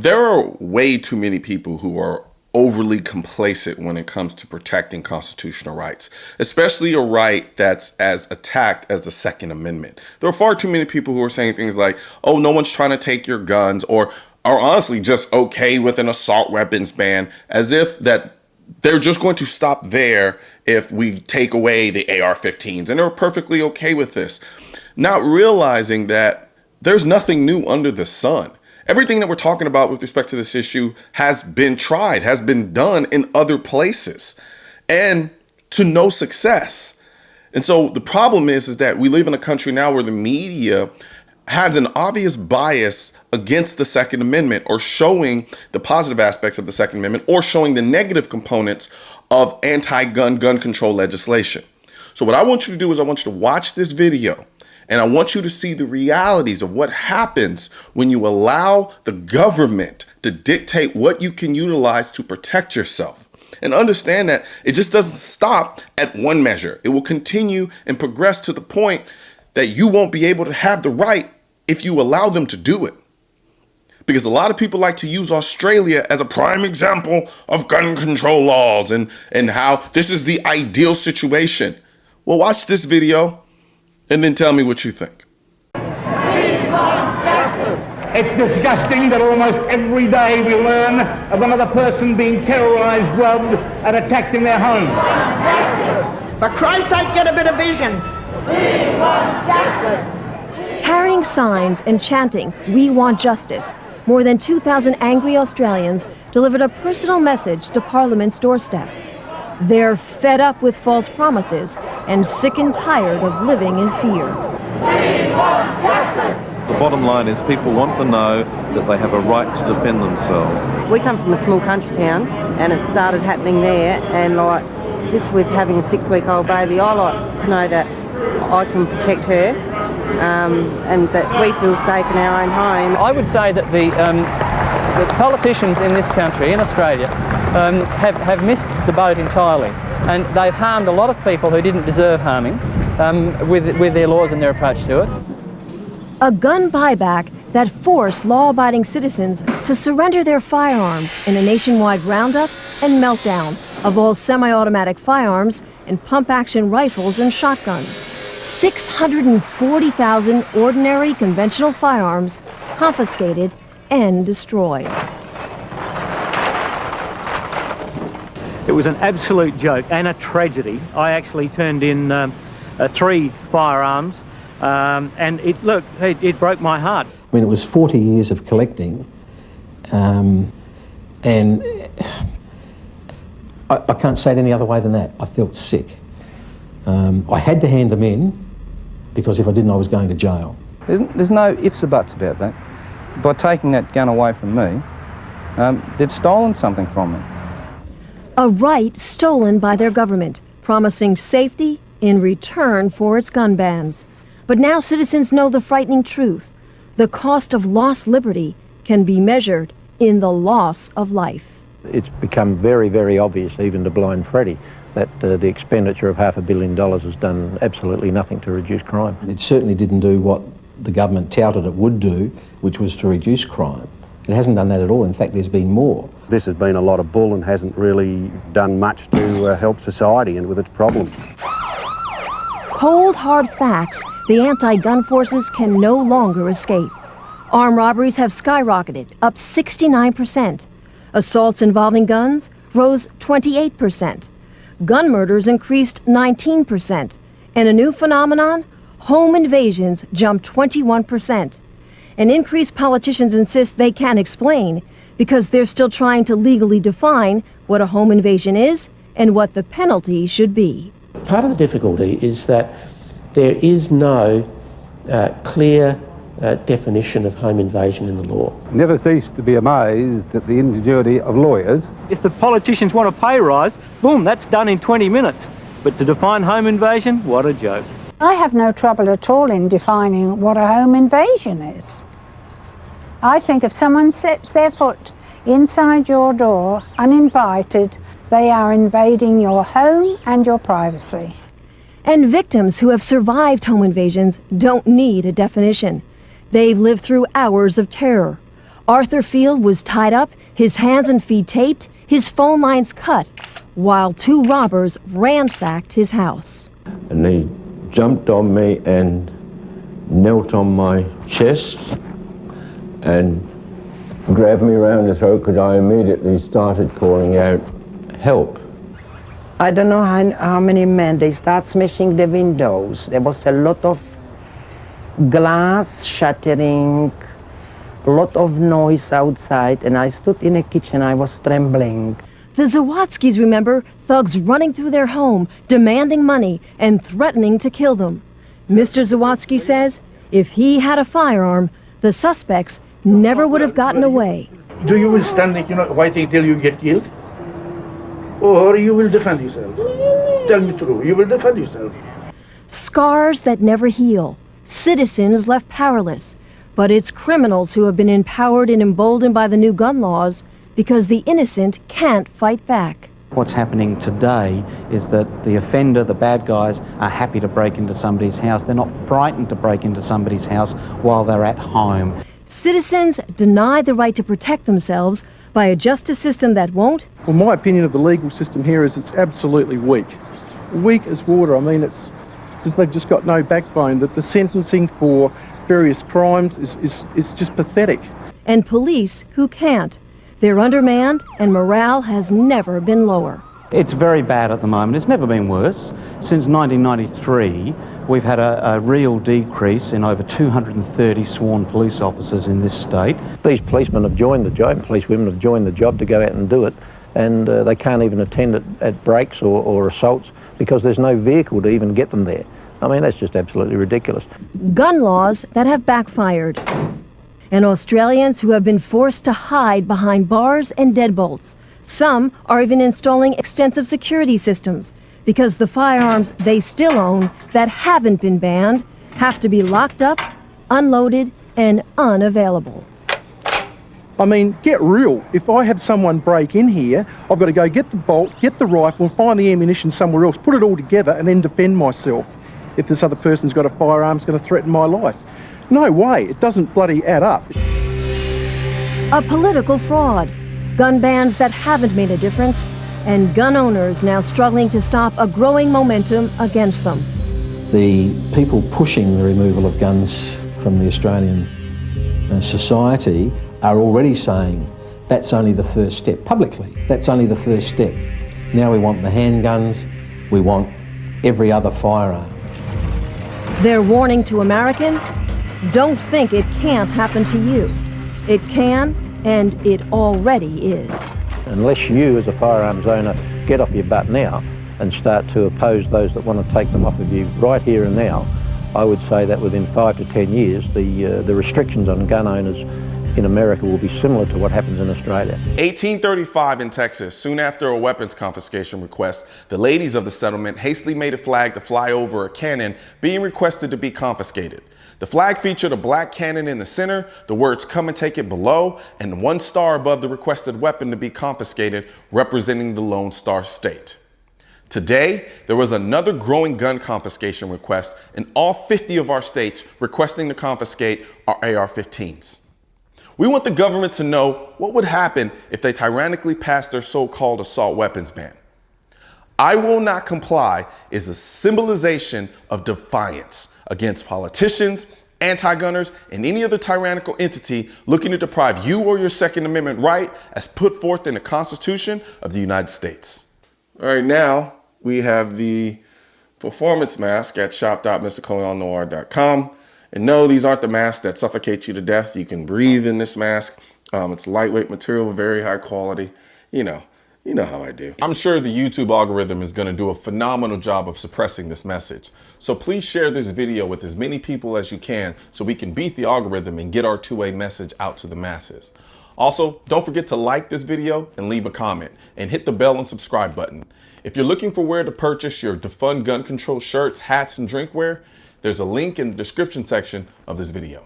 There are way too many people who are overly complacent when it comes to protecting constitutional rights, especially a right that's as attacked as the Second Amendment. There are far too many people who are saying things like, oh, no one's trying to take your guns, or are honestly just okay with an assault weapons ban, as if that they're just going to stop there if we take away the AR-15s, and they're perfectly okay with this, not realizing that there's nothing new under the sun. Everything that we're talking about with respect to this issue has been tried, has been done in other places, and to no success. And so the problem is that we live in a country now where the media has an obvious bias against the Second Amendment, or showing the positive aspects of the Second Amendment, or showing the negative components of anti-gun, gun control legislation. So what I want you to do is I want you to watch this video, and I want you to see the realities of what happens when you allow the government to dictate what you can utilize to protect yourself. And understand that it just doesn't stop at one measure. It will continue and progress to the point that you won't be able to have the right if you allow them to do it. Because a lot of people like to use Australia as a prime example of gun control laws and how this is the ideal situation. Well, watch this video and then tell me what you think. It's disgusting that almost every day we learn of another person being terrorised, robbed and attacked in their home. Justice. For Christ's sake, get a bit of vision. We want justice. Carrying signs and chanting, "We want justice," more than 2,000 angry Australians delivered a personal message to Parliament's doorstep. They're fed up with false promises and sick and tired of living in fear. We want justice. The bottom line is people want to know that they have a right to defend themselves. We come from a small country town, and it started happening there, and like just with having a 6-week-old baby, I like to know that I can protect her, and that we feel safe in our own home. I would say that the politicians in this country, in Australia, have missed the boat entirely, and they've harmed a lot of people who didn't deserve harming with their laws and their approach to it. A gun buyback that forced law-abiding citizens to surrender their firearms in a nationwide roundup and meltdown of all semi-automatic firearms and pump-action rifles and shotguns. 640,000 ordinary conventional firearms confiscated and destroyed. It was an absolute joke and a tragedy. I actually turned in 3 firearms, and it broke my heart. I mean, it was 40 years of collecting, and I can't say it any other way than that. I felt sick. I had to hand them in, because if I didn't, I was going to jail. There's no ifs or buts about that. By taking that gun away from me, they've stolen something from me. A right stolen by their government, promising safety in return for its gun bans. But now citizens know the frightening truth. The cost of lost liberty can be measured in the loss of life. It's become very, very obvious, even to blind Freddie, that the expenditure of $500 million has done absolutely nothing to reduce crime. It certainly didn't do what the government touted it would do, which was to reduce crime. It hasn't done that at all. In fact, there's been more. This has been a lot of bull and hasn't really done much to help society and with its problems. Cold, hard facts the anti-gun forces can no longer escape. Armed robberies have skyrocketed, up 69%. Assaults involving guns rose 28%. Gun murders increased 19%. And a new phenomenon, home invasions jumped 21%. An increase politicians insist they can't explain because they're still trying to legally define what a home invasion is and what the penalty should be. Part of the difficulty is that there is no clear definition of home invasion in the law. Never cease to be amazed at the ingenuity of lawyers. If the politicians want a pay rise, boom, that's done in 20 minutes. But to define home invasion, what a joke. I have no trouble at all in defining what a home invasion is. I think if someone sets their foot inside your door uninvited, they are invading your home and your privacy. And victims who have survived home invasions don't need a definition. They've lived through hours of terror. Arthur Field was tied up, his hands and feet taped, his phone lines cut, while 2 robbers ransacked his house. And they jumped on me and knelt on my chest and grabbed me around the throat because I immediately started calling out, "Help." I don't know how many men, they start smashing the windows. There was a lot of glass shattering, a lot of noise outside, and I stood in the kitchen, I was trembling. The Zawadzkis remember thugs running through their home, demanding money and threatening to kill them. Mr. Zawadzki says if he had a firearm, the suspects never would have gotten away. Do you will stand, waiting till you get killed? Or you will defend yourself? Tell me true, you will defend yourself. Scars that never heal, citizens left powerless, but it's criminals who have been empowered and emboldened by the new gun laws because the innocent can't fight back. What's happening today is that the offender, the bad guys, are happy to break into somebody's house. They're not frightened to break into somebody's house while they're at home. Citizens deny the right to protect themselves by a justice system that won't. Well, my opinion of the legal system here is it's absolutely weak. Weak as water. I mean, it's because they've just got no backbone. That the sentencing for various crimes is just pathetic. And police who can't. They're undermanned and morale has never been lower. It's very bad at the moment. It's never been worse. Since 1993, we've had a real decrease in over 230 sworn police officers in this state. These policemen have joined the job, policewomen have joined the job to go out and do it, and they can't even attend at breaks or assaults because there's no vehicle to even get them there. I mean, that's just absolutely ridiculous. Gun laws that have backfired. And Australians who have been forced to hide behind bars and deadbolts. Some are even installing extensive security systems because the firearms they still own that haven't been banned have to be locked up, unloaded, and unavailable. I mean, get real. If I have someone break in here, I've got to go get the bolt, get the rifle, find the ammunition somewhere else, put it all together, and then defend myself. If this other person's got a firearm, it's going to threaten my life. No way, it doesn't bloody add up. A political fraud, gun bans that haven't made a difference, and gun owners now struggling to stop a growing momentum against them. The people pushing the removal of guns from the Australian society are already saying that's only the first step, publicly, that's only the first step. Now we want the handguns, we want every other firearm. They're warning to Americans, don't think it can't happen to you. It can, and it already is. Unless you, as a firearms owner, get off your butt now and start to oppose those that want to take them off of you right here and now, I would say that within 5 to 10 years, the restrictions on gun owners in America will be similar to what happens in Australia. 1835 in Texas, soon after a weapons confiscation request, the ladies of the settlement hastily made a flag to fly over a cannon being requested to be confiscated. The flag featured a black cannon in the center, the words "Come and take it" below, and 1 star above the requested weapon to be confiscated, representing the Lone Star State. Today, there was another growing gun confiscation request in all 50 of our states requesting to confiscate our AR-15s. We want the government to know what would happen if they tyrannically passed their so-called assault weapons ban. "I will not comply" is a symbolization of defiance against politicians, anti-gunners, and any other tyrannical entity looking to deprive you or your Second Amendment right as put forth in the Constitution of the United States. All right, now we have the performance mask at shop.mrcolionnoir.com. And no, these aren't the masks that suffocate you to death. You can breathe in this mask. It's lightweight material, very high quality. You know how I do. I'm sure the YouTube algorithm is going to do a phenomenal job of suppressing this message. So please share this video with as many people as you can so we can beat the algorithm and get our two-way message out to the masses. Also, don't forget to like this video and leave a comment and hit the bell and subscribe button. If you're looking for where to purchase your Defund Gun Control shirts, hats, and drinkware, there's a link in the description section of this video.